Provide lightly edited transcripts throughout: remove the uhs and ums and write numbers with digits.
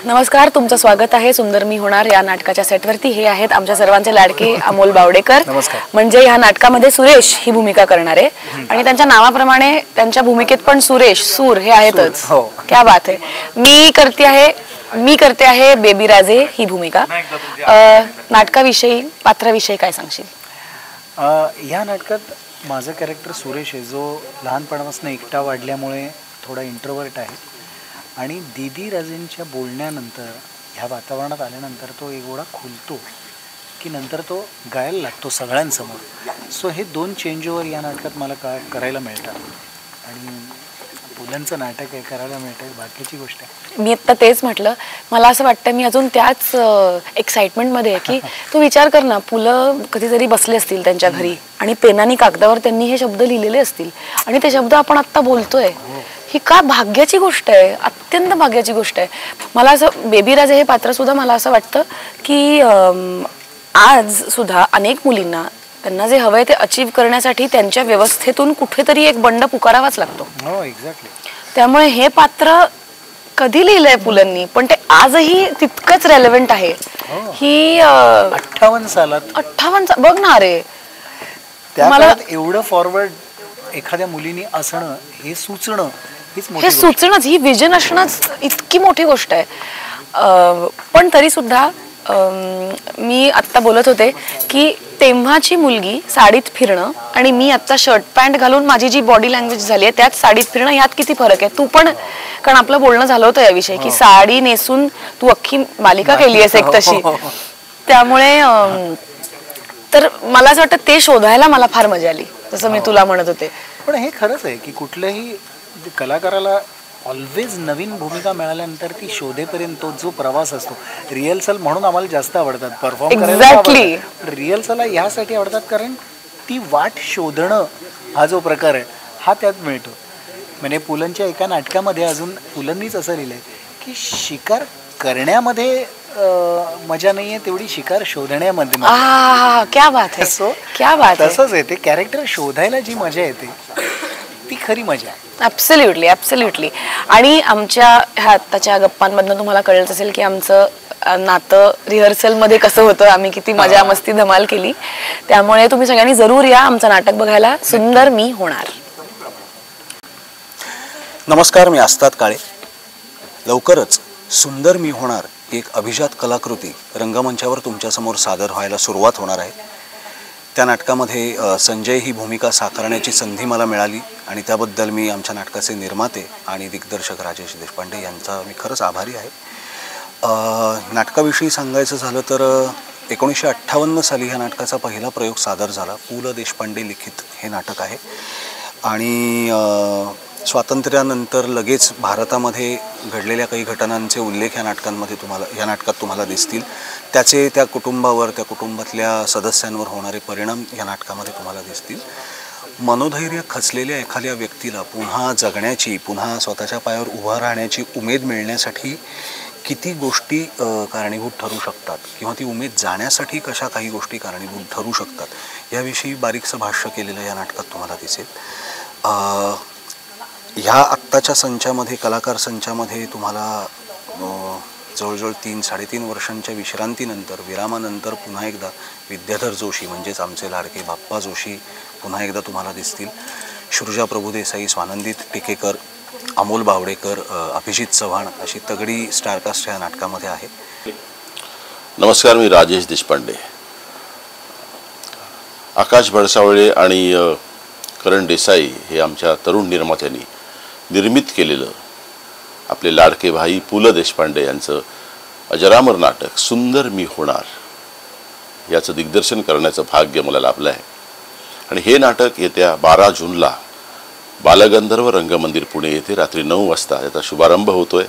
नमस्कार, तुमचं स्वागत आहे सुंदर मी होणार या नाटकाच्या सेटवरती. हे आहेत आमच्या सर्वांचे लाडके अमोल बावडेकर. म्हणजे ह्या नाटकामध्ये सुरेश ही भूमिका करणार आहे आणि त्यांच्या नावाप्रमाणे त्यांच्या भूमिकेत पण सुरेश सूर हे आहेतच. क्या बात आहे. मी करते आहे बेबी राजे ही भूमिका. नाटकाविषयी पात्राविषयी काय सांगशील? या नाटकात माझं कॅरेक्टर सुरेश आहे, जो लहानपणापासून एकटा वाढल्यामुळे थोडा इंट्रोवर्ट आहे आणि दीदी राजेंच्या बोलण्यानंतर ह्या वातावरणात आल्यानंतर तो एवढा खुलतो की नंतर तो गायला लागतो सगळ्यांसमोर. सो हे दोन चेंज ओव्हर या नाटकात मला करायला मिळतात आणि पुलंचं नाटक आहे, करायला मिळतं, बाकीची गोष्ट आहे. मी आता तेच म्हटलं, मला असं वाटतं मी अजून त्याच एक्साइटमेंटमध्ये आहे की तू विचार कर ना, पुलं कधीतरी बसले असतील त्यांच्या घरी आणि पेनानी कागदावर त्यांनी हे शब्द लिहिलेले असतील आणि ते शब्द आपण आत्ता बोलतोय. ही का भाग्याची गोष्ट आहे, अत्यंत भाग्याची गोष्ट आहे. मला असं बेबी राजे हे पात्र सुद्धा मला असं वाटतं की आज सुद्धा अनेक मुलींना त्यांना जे हवंय ते अचीव करण्यासाठी त्यांच्या व्यवस्थेतून कुठेतरी एक बंड पुकारावाच लागतो. हो, एक्झॅक्टली. त्यामुळे हे पात्र कधी लिहिलंय पुलंनी, पण ते आजही तितकंच रेलेव्हंट आहे. ही 58 सालात 58 बघ ना रे, मला एवढं फॉरवर्ड एखाद्या मुलीने असणं, हे सुचणं, हे सुचणंच, ही विजन असणंच इतकी मोठी गोष्ट आहे. पण तरी सुद्धा मी आत्ता बोलत होते की तेव्हाची मुलगी साडीत फिरणं आणि मी आत्ता शर्ट पॅन्ट घालून माझी जी बॉडी लँग्वेज झाली आहे त्यात साडीत फिरणं, यात किती फरक आहे. तू पण, कारण आपलं बोलणं झालं होतं याविषयी की साडी नेसून तू अख्खी मालिका केली आहेस एक तशी. त्यामुळे तर मला असं वाटतं ते शोधायला मला फार मजा आली, जसं मी तुला म्हणत होते. पण हे खरंच आहे की कुठल्याही कलाकाराला ऑलवेज नवीन भूमिका मिळाल्यानंतर ती शोधेपर्यंत तो जो प्रवास असतो. रिहर्सल म्हणून आम्हाला जास्त आवडतात, परफॉर्म करायला रिहर्सलला यासाठी आवडतात कारण ती वाट शोधणं हा जो प्रकार आहे हा त्यात मिळतो. म्हणजे पुलंच्या एका नाटकामध्ये अजून पुलंनीच असं लिहिलंय की शिकार करण्यामध्ये मजा नाहीये तेवढी शिकार शोधण्यामध्ये. क्या बात है, क्या बात है. तसंच आहे, ते कॅरेक्टर शोधायला जी मजा येते ती खरी मजा आहे. Absolutely, absolutely. आणि आमच्या ह्या आत्ताच्या गप्पांमधनं तुम्हाला कळत असेल की आमचं नातं रिहर्सलमध्ये कसं होतं, आम्ही किती मजा मस्ती धमाल केली. त्यामुळे तुम्ही सगळ्यांनी जरूर या आमचं नाटक बघायला, सुंदर मी होणार. नमस्कार, मी आस्ताद काळे. लवकरच सुंदर मी होणार एक अभिजात कलाकृती रंगमंचावर तुमच्यासमोर सादर व्हायला सुरुवात होणार आहे. त्या नाटकामध्ये संजय ही भूमिका साकारण्याची संधी मला मिळाली आणि त्याबद्दल मी आमच्या नाटकाचे निर्माते आणि दिग्दर्शक राजेश देशपांडे यांचा मी खरंच आभारी आहे. नाटकाविषयी सांगायचं झालं तर 1958 साली ह्या नाटकाचा पहिला प्रयोग सादर झाला. पु ल देशपांडे लिखित हे नाटक आहे आणि स्वातंत्र्यानंतर लगेच भारतामध्ये घडलेल्या काही घटनांचे उल्लेख या नाटकात तुम्हाला दिसतील. त्याचे त्या कुटुंबावर, त्या कुटुंबातल्या सदस्यांवर होणारे परिणाम या नाटकामध्ये तुम्हाला दिसतील. मनोधैर्य खचलेल्या एखाद्या व्यक्तीला पुन्हा जगण्याची, पुन्हा स्वतःच्या पायावर उभा राहण्याची उमेद मिळण्यासाठी किती गोष्टी कारणीभूत ठरू शकतात किंवा ती उमेद जाण्यासाठी कशा काही गोष्टी कारणीभूत ठरू शकतात याविषयी बारीकसं भाष्य केलेलं या नाटकात तुम्हाला दिसेल. ह्या आत्ताच्या संचामध्ये, कलाकार संचामध्ये तुम्हाला जवळजवळ 3-3.5 वर्षांच्या विश्रांतीनंतर, विरामानंतर पुन्हा एकदा विद्याधर जोशी म्हणजेच आमचे लाडके बाप्पा जोशी पुन्हा एकदा तुम्हाला दिसतील. सृजा प्रभुदेसाई, स्वानंदी टिकेकर, अमोल बावडेकर, अभिजित चव्हाण अशी तगडी स्टारकास्ट ह्या नाटकामध्ये आहे. नमस्कार, मी राजेश देशपांडे. आकाश भडसावळे आणि करण देसाई हे आमच्या तरुण निर्मात्यांनी निर्मित केलेलं आपले लाडके भाई पु ल देशपांडे यांचं अजरामर नाटक सुंदर मी होणार याचं दिग्दर्शन करण्याचं भाग्य मला लाभलं आहे. आणि हे नाटक येत्या 12 जूनला बालगंधर्व रंगमंदिर पुणे येथे रात्री 9 वाजता याचा शुभारंभ होतोय.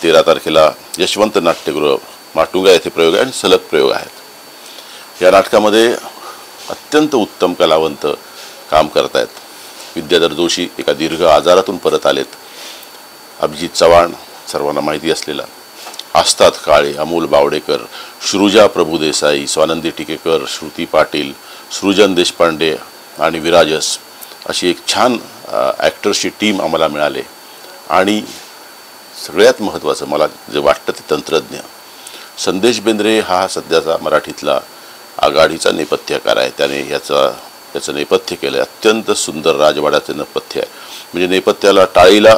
13 तारखेला यशवंत नाट्यगृह माटुंगा येथे प्रयोग आहे आणि सलग प्रयोग आहेत. या नाटकामध्ये अत्यंत उत्तम कलावंत काम करत आहेत. विद्याधर जोशी एका दीर्घ आजारातून परत आलेत. अभिजित चव्हाण सर्वांना माहिती असलेला, आस्ताद काळे, अमोल बावडेकर, सृजा प्रभुदेसाई, स्वानंदी टिकेकर, श्रुती पाटील, सृजन देशपांडे आणि विराजस अशी एक छान ॲक्टर्सची टीम आम्हाला मिळाले आणि सगळ्यात महत्त्वाचं मला जे वाटतं ते तंत्रज्ञ. संदेश बेंद्रे हा सध्याचा मराठीतला आघाडीचा नेपथ्यकार आहे. त्याने याचं नेपथ्य केलं आहे. अत्यंत सुंदर राजवाड्याचं नेपथ्य आहे. म्हणजे नेपथ्याला टाळीला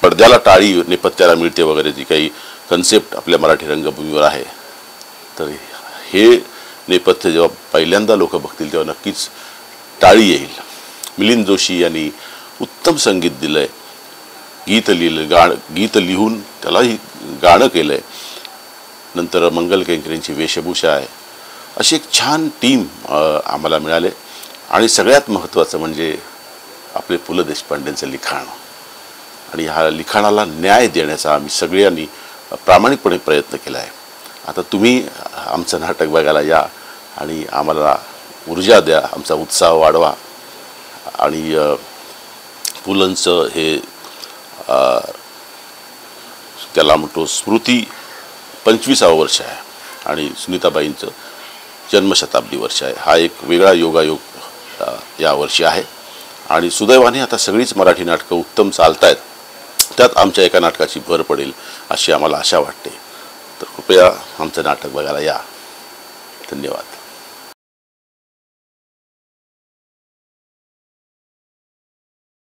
पडद्याला टाळी नेपथ्याला मिळते वगैरे जी काही कन्सेप्ट आपल्या मराठी रंगभूमीवर आहे, तर हे नेपथ्य जेव्हा पहिल्यांदा लोक बघतील तेव्हा नक्कीच टाळी येईल. मिलिंद जोशी यांनी उत्तम संगीत दिलं आहे, गीत लिहून त्यालाही गाणं केलं आहे. नंतर मंगल केंकरेंची वेशभूषा आहे. अशी एक छान टीम आम्हाला मिळाले. आणि सगळ्यात महत्त्वाचं म्हणजे आपले पु ल देशपांडेंचं लिखाण. आणि ह्या लिखाणाला न्याय देण्याचा आम्ही सगळ्यांनी प्रामाणिकपणे प्रयत्न केला आहे. आता तुम्ही आमचं नाटक बघायला या आणि आम्हाला ऊर्जा द्या, आमचा उत्साह वाढवा. आणि पुलंचं हे त्याला म्हणतो स्मृती 25वं वर्ष आहे आणि सुनीताबाईंचं जन्मशताब्दी वर्ष आहे. हा एक वेगळा योगायोग या वर्षी आहे. आणि सुदैवाने आता सगळीच मराठी नाटकं उत्तम चालत आहेत. त्यात आमच्या एका नाटकाची भर पडेल अशी आम्हाला आशा वाटते. तर कृपया आमचं नाटक बघायला या. धन्यवाद.